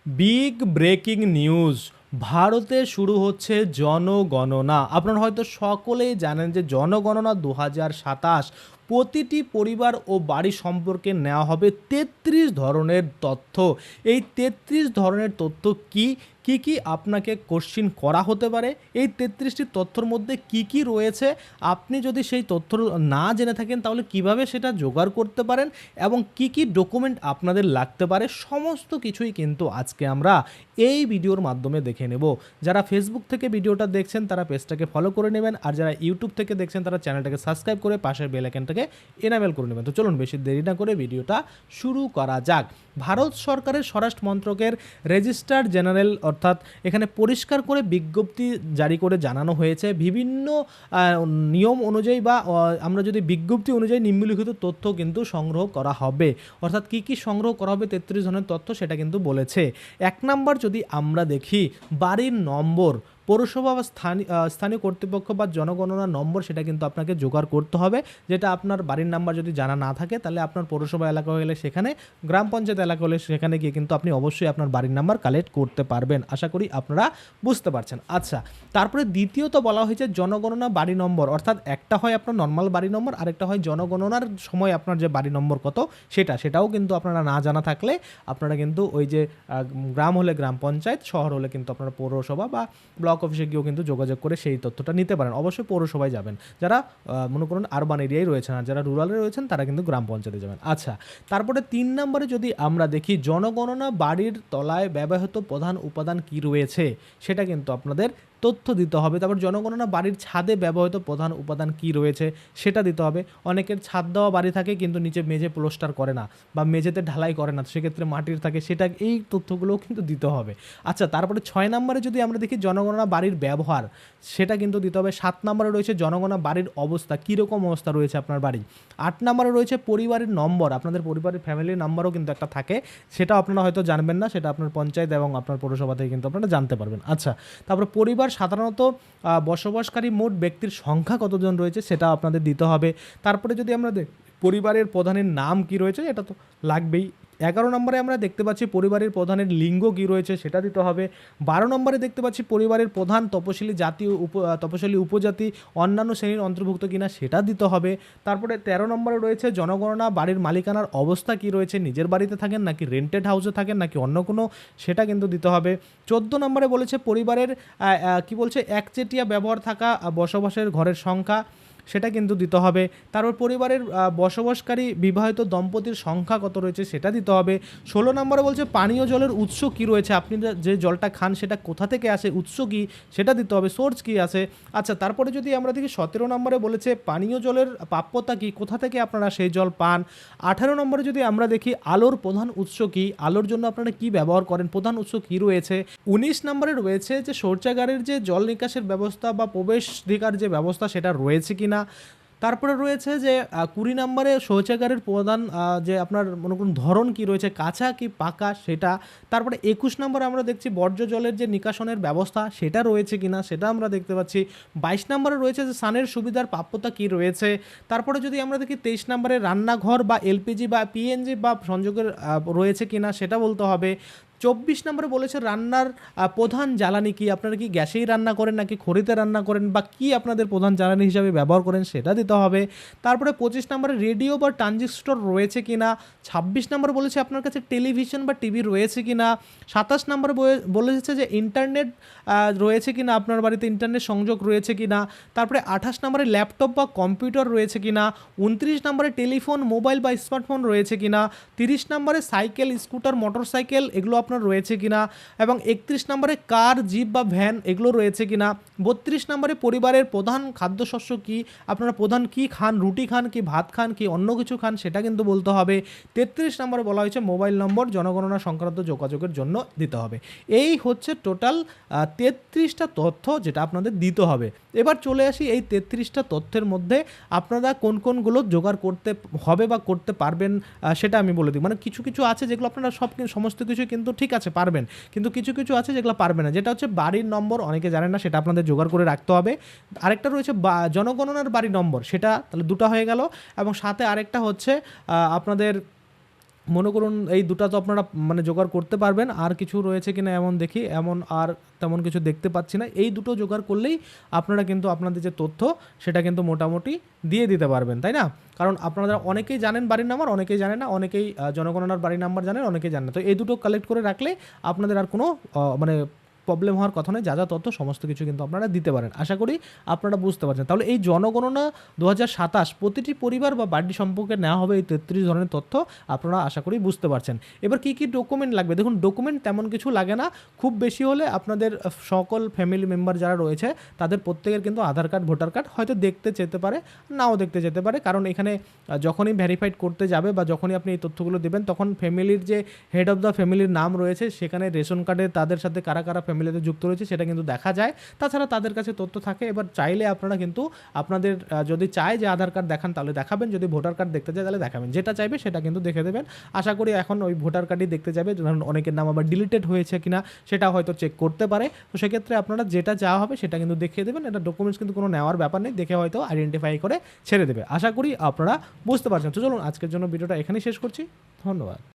Big breaking news, ভারতে শুরু হচ্ছে জনগণনা। আপনারা হয়তো সকলেই জানেন যে জনগণনা 2027 প্রতিটি পরিবার ও বাড়ি সম্পর্কে নেওয়া হবে 33 ধরনের তথ্য। এই 33 ধরনের তথ্য কি কি কি আপনাকে কোশ্চিন করা হতে পারে, এই 33টি তথ্যর মধ্যে কি কি রয়েছে, আপনি যদি সেই তথ্য না জেনে থাকেন তাহলে কিভাবে সেটা জোগাড় করতে পারেন এবং কি কি ডকুমেন্ট আপনাদের লাগতে পারে, সমস্ত কিছুই কিন্তু আজকে আমরা এই ভিডিওর মাধ্যমে দেখে নেব। যারা ফেসবুক থেকে ভিডিওটা দেখছেন তারা পেজটাকে ফলো করে নেবেন, আর যারা ইউটিউব থেকে দেখছেন তারা চ্যানেলটাকে সাবস্ক্রাইব করে পাশের বেল আইকনটাকে এনাবেল করে নেবেন। তো চলুন বেশি দেরি না করে ভিডিওটা শুরু করা যাক। ভারত সরকারের স্বরাষ্ট্র মন্ত্রকের রেজিস্ট্রার জেনারেল অর্থাৎ এখানে পরিষ্কার করে বিজ্ঞপ্তি জারি করে জানানো হয়েছে বিভিন্ন নিয়ম অনুযায়ী বা আমরা যদি বিজ্ঞপ্তি অনুযায়ী নিম্নলিখিত তথ্য কিন্তু সংগ্রহ করা হবে। অর্থাৎ কি কি সংগ্রহ করা হবে 33 ধরনের তথ্য সেটা কিন্তু বলেছে। এক নাম্বার যদি আমরা দেখি বাড়ির নম্বর, পৌরসভা বা স্থানীয় কর্তৃপক্ষ বা জনগণনার নম্বর সেটা কিন্তু আপনাকে জোগাড় করতে হবে। যেটা আপনার বাড়ির নাম্বার যদি জানা না থাকে তাহলে আপনার পৌরসভা এলাকা হলে সেখানে, গ্রাম পঞ্চায়েত এলাকা হলে সেখানে গিয়ে কিন্তু আপনি অবশ্যই আপনার বাড়ির নাম্বার কালেক্ট করতে পারবেন। আশা করি আপনারা বুঝতে পারছেন। আচ্ছা, তারপরে দ্বিতীয়ত বলা হয়েছে জনগণনা বাড়ি নম্বর, অর্থাৎ একটা হয় আপনার নর্মাল বাড়ি নম্বর, আরেকটা হয় জনগণনার সময় আপনার যে বাড়ি নম্বর কত সেটাও কিন্তু আপনারা না জানা থাকলে আপনারা কিন্তু ওই যে গ্রাম হলে গ্রাম পঞ্চায়েত, শহর হলে কিন্তু আপনারা পৌরসভা বা ব্লক অফিসে গিয়েও কিন্তু যোগাযোগ করে সেই তথ্যটা নিতে পারেন। অবশ্যই পৌরসভায় যাবেন যারা মনে করুন আরবান এরিয়ায় রয়েছেন, আর যারা রুরালে রয়েছেন তারা কিন্তু গ্রাম পঞ্চায়েতে যাবেন। আচ্ছা, তারপরে 3 নম্বরে যদি আমরা দেখি জনগণনা বাড়ির তলায় ব্যবহৃত প্রধান উপাদান কি রয়েছে সেটা কিন্তু আপনাদের তথ্য দিতে হবে। তারপর জনগণনা বাড়ির ছাদে ব্যবহৃত প্রধান উপাদান কি রয়েছে সেটা দিতে হবে। অনেকের ছাদ দেওয়া বাড়ি থাকে কিন্তু নিচে মেঝে প্লাস্টার করে না বা মেঝেতে ঢালাই করে না, সেক্ষেত্রে মাটির থাকে, সেটা এই তথ্যগুলোও কিন্তু দিতে হবে। আচ্ছা, তারপরে 6 নম্বরে যদি আমরা দেখি জনগণনা বাড়ির ব্যবহার সেটা কিন্তু দিতে হবে। 7 নম্বরে রয়েছে জনগণনা বাড়ির অবস্থা, কীরকম অবস্থা রয়েছে আপনার বাড়ি। 8 নম্বরে রয়েছে পরিবারের নম্বর, আপনাদের পরিবারের ফ্যামিলির নাম্বারও কিন্তু একটা থাকে, সেটাও আপনারা হয়তো জানবেন না, সেটা আপনার পঞ্চায়েত এবং আপনার পৌরসভা থেকে কিন্তু আপনারা জানতে পারবেন। আচ্ছা, তারপরে পরিবার সাধারণত বসবাসকারী মোট ব্যক্তির সংখ্যা কতজন রয়েছে সেটা আপনাদের দিতে হবে। তারপরে যদি আমরা পরিবারের প্রধানের নাম কি রয়েছে এটা তো লাগবেই। 11 নম্বরে আমরা দেখতে পাচ্ছি পরিবারের প্রধানের লিঙ্গ কী রয়েছে সেটা দিতে হবে। 12 নম্বরে দেখতে পাচ্ছি পরিবারের প্রধান তপশিলি জাতি তপশিলি উপজাতি অন্যান্য শ্রেণীর অন্তর্ভুক্ত কিনা সেটা দিতে হবে। তারপরে 13 নম্বরে রয়েছে জনগণনা বাড়ির মালিকানার অবস্থা কি রয়েছে, নিজের বাড়িতে থাকেন নাকি রেন্টেড হাউসে থাকেন নাকি অন্য কোনো, সেটা কিন্তু দিতে হবে। 14 নম্বরে বলেছে পরিবারের কি বলছে একচেটিয়া ব্যবহার থাকা বসবাসের ঘরের সংখ্যা সেটা কিন্তু দিতে হবে। তারপর পরিবারের বসবাসকারী বিবাহিত দম্পতির সংখ্যা কত রয়েছে সেটা দিতে হবে। 16 নম্বরে বলছে পানীয় জলের উৎস কি রয়েছে, আপনি যে জলটা খান সেটা কোথা থেকে আসে, উৎস কি সেটা দিতে হবে, সোর্স কি আছে। আচ্ছা, তারপরে যদি আমরা দেখি 17 নম্বরে বলেছে পানীয় জলের প্রাপ্যতা কি, কোথা থেকে আপনারা সেই জল পান। 18 নম্বরে যদি আমরা দেখি আলোর প্রধান উৎস কি, আলোর জন্য আপনারা কি ব্যবহার করেন, প্রধান উৎস কি রয়েছে। 19 নম্বরে রয়েছে যে শৌচাগারের যে জল নিকাশের ব্যবস্থা বা প্রবেশাধিকার যে ব্যবস্থা সেটা রয়েছে কি না। তারপরে রয়েছে যে 20 নম্বরে শৌচাগারের প্রধান যে আপনার মনে করুন ধরন কি রয়েছে, কাঁচা কি পাকা সেটা। তারপরে 21 নম্বরে আমরা দেখছি বর্জ্য জলের যে নিকাশনের ব্যবস্থা সেটা রয়েছে কিনা সেটা আমরা দেখতে পাচ্ছি। 22 নম্বরে রয়েছে যে স্নানের সুবিধার প্রাপ্যতা কি রয়েছে। তারপরে যদি আমরা দেখি 23 নম্বরে রান্নাঘর বা এলপিজি বা পিএনজি বা সংযোগের রয়েছে কিনা সেটা বলতে হবে। 24 নম্বরে বলেছে রান্নার প্রধান জ্বালানি কি, আপনারা কি গ্যাসেই রান্না করেন নাকি খড়িতে রান্না করেন বা কি আপনাদের প্রধান জ্বালানি হিসাবে ব্যবহার করেন সেটা দিতে হবে। তারপরে 25 নম্বরে রেডিও বা ট্রানজিস্টর রয়েছে কি না। 26 নম্বর বলেছে আপনার কাছে টেলিভিশন বা টিভি রয়েছে কি না। 27 নম্বরে বলেছে যে ইন্টারনেট রয়েছে কি না, আপনার বাড়িতে ইন্টারনেট সংযোগ রয়েছে কি না। তারপরে 28 নম্বরে ল্যাপটপ বা কম্পিউটার রয়েছে কি না। 29 নম্বরে টেলিফোন মোবাইল বা স্মার্টফোন রয়েছে কি না। 30 নম্বরে সাইকেল স্কুটার মোটর সাইকেল এগুলো আপনার রয়েছে কিনা। এবং 31 নম্বরে কার জিপ বা ভ্যান এগুলো রয়েছে কিনা। 32 নম্বরে পরিবারের প্রধান খাদ্যশস্য কি, আপনারা প্রধান কি খান, রুটি খান কি ভাত খান কি অন্য কিছু খান সেটা কিন্তু বলতে হবে। 33 নম্বরে বলা হয়েছে মোবাইল নম্বর জনগণনা সংক্রান্ত যোগাযোগের জন্য দিতে হবে। এই হচ্ছে টোটাল 33টা তথ্য যেটা আপনাদের দিতে হবে। এবার চলে আসি এই 33টা তথ্যের মধ্যে আপনারা কোন কোনগুলো জোগাড় করতে হবে বা করতে পারবেন সেটা আমি বলে দিই। মানে কিছু কিছু আছে যেগুলো আপনারা সমস্ত কিছু কিন্তু ঠিক আছে পারবেন, কিন্তু কিছু কিছু আছে যেগুলো পারবে না। যেটা হচ্ছে বাড়ির নম্বর, অনেকে জানেন না, সেটা আপনাদের জোগাড় করে রাখতে হবে। আরেকটা রয়েছে জনগণনার বাড়ির নম্বর, সেটা তাহলে দুটো হয়ে গেল। এবং সাথে আরেকটা হচ্ছে আপনাদের মনে করুন এই দুটো তো আপনারা মানে জোগাড় করতে পারবেন, আর কিছু রয়েছে কিনা এমন দেখি, এমন আর তেমন কিছু দেখতে পাচ্ছি না। এই দুটো জোগাড় করলেই আপনারা কিন্তু আপনাদের যে তথ্য সেটা কিন্তু মোটামুটি দিয়ে দিতে পারবেন, তাই না? কারণ আপনারা অনেকেই জানেন বাড়ির নাম্বার, অনেকেই জানেন না, অনেকেই জনগণনার বাড়ির নাম্বার জানেন, অনেকেই জানেন না। তো এই দুটো কালেক্ট করে রাখলে আপনাদের আর কোনো মানে প্রবলেম হওয়ার কথা নয়, যা যা তথ্য সমস্ত কিছু কিন্তু আপনারা দিতে পারেন। আশা করি আপনারা বুঝতে পারছেন। তাহলে এই জনগণনা 2027 প্রতিটি পরিবার বা বাড়ি সম্পর্কে নেওয়া হবে এই 33 ধরনের তথ্য, আপনারা আশা করি বুঝতে পারছেন। এবার কী কী ডকুমেন্ট লাগবে, দেখুন ডকুমেন্ট তেমন কিছু লাগে না, খুব বেশি হলে আপনাদের সকল ফ্যামিলি মেম্বার যারা রয়েছে তাদের প্রত্যেকের কিন্তু আধার কার্ড, ভোটার কার্ড হয়তো দেখতে যেতে পারে, নাও দেখতে যেতে পারে, কারণ এখানে যখনই ভেরিফাইড করতে যাবে বা যখনই আপনি এই তথ্যগুলো দেবেন তখন ফ্যামিলির যে হেড অফ দ্য ফ্যামিলির নাম রয়েছে সেখানে রেশন কার্ডে তাদের সাথে কারা কারা ফ্যামিলিতে যুক্ত রয়েছে সেটা কিন্তু দেখা যায়। তাছাড়া তাদের কাছে তথ্য থাকে। এবার চাইলে আপনারা কিন্তু আপনাদের যদি চায় যে আধার কার্ড দেখান তাহলে দেখাবেন, যদি ভোটার কার্ড দেখতে চায় তাহলে দেখাবেন, যেটা চাইবে সেটা কিন্তু দেখে দেবেন। আশা করি এখন ওই ভোটার কার্ডই দেখতে যাবে, কারণ অনেকের নাম আবার ডিলিটেড হয়েছে কিনা সেটা হয়তো চেক করতে পারে। তো সেক্ষেত্রে আপনারা যেটা চাওয়া হবে সেটা কিন্তু দেখিয়ে দেবেন। এটা ডকুমেন্টস কিন্তু কোনো নেওয়ার ব্যাপার নেই, দেখে হয়তো আইডেন্টিফাই করে ছেড়ে দেবে। আশা করি আপনারা বুঝতে পারছেন। তো চলুন আজকের জন্য ভিডিওটা এখানেই শেষ করছি। ধন্যবাদ।